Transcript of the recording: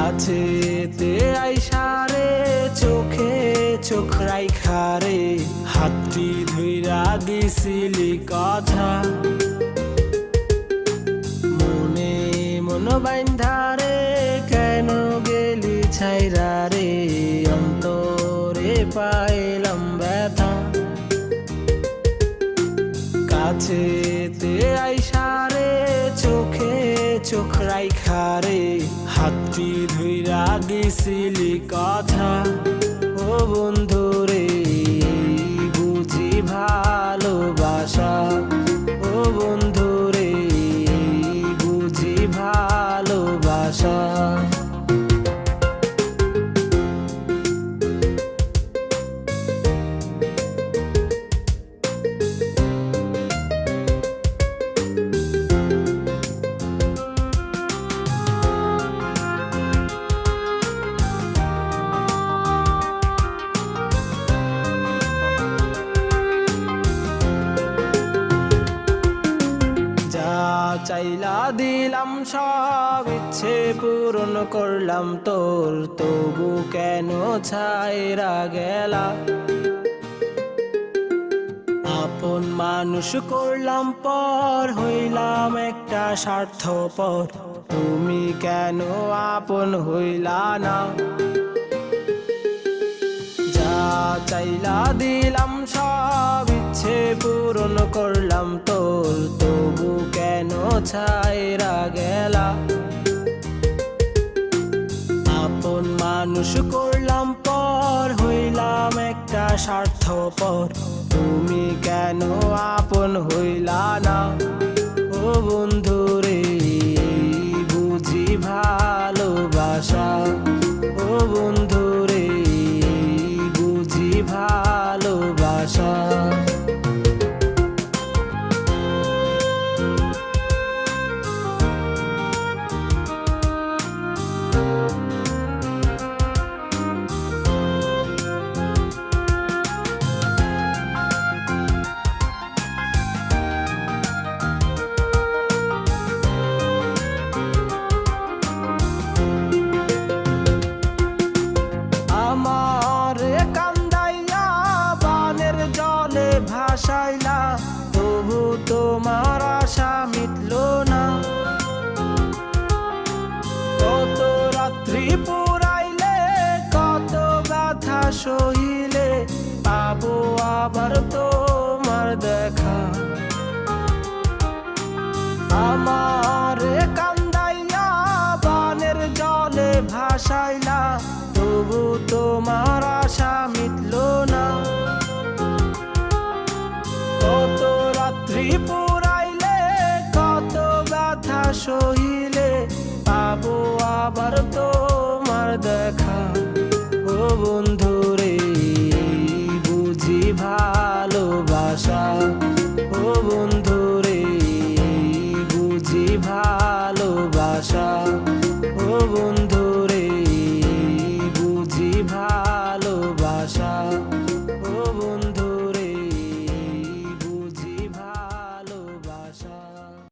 কাছেতে আইসারে চোখে চোখ রাইখারে হাতটি ধুইরা দিছিলি কথা মনে মন বাইন্ধারে কেন গেলি ছাইরা রে অন্তরে পাইলাম ব্যথা কাছেতে আইসারে চোখে চোখ রাইখারে হাতটি ধুইরা দিছিলি কথা ও বন্ধুরে বুঝি ভালোবাসা ও বন্ধুরে বুঝি ভালোবাসা চাইলা দিলাম সব ইচ্ছে পূরণ করলাম তোর তবু কেন ছাইরা গেলা আপন মানুষ করলাম পর হইলাম একটা স্বার্থপর তুমি কেন আপন হইলা না যা চাইলা দিলাম সব ইচ্ছে পূরণ করলাম তোর তবু কেন ছাইরা গেলা আপন মানুষ করলাম পর হইলাম একটা স্বার্থপর তুমি কেন আপন হইলা না ও বন্ধুরে বুঝি ভালোবাসা ও বন্ধুরে বুঝি ভালোবাসা ভাসাইলা তবু তোমার আশা মিটল না কত রাত্রি পুরাইলে কত ব্যথা সহিলে পাবো আবার তোমার দেখা আমার কান্দাইয়া বানের জলে ভাসাইলা তবু তোমার আশা মিটল না কত রাত্রি পুরাইলে কত ব্যথা সহিলে পাবো আবার তোমার দেখা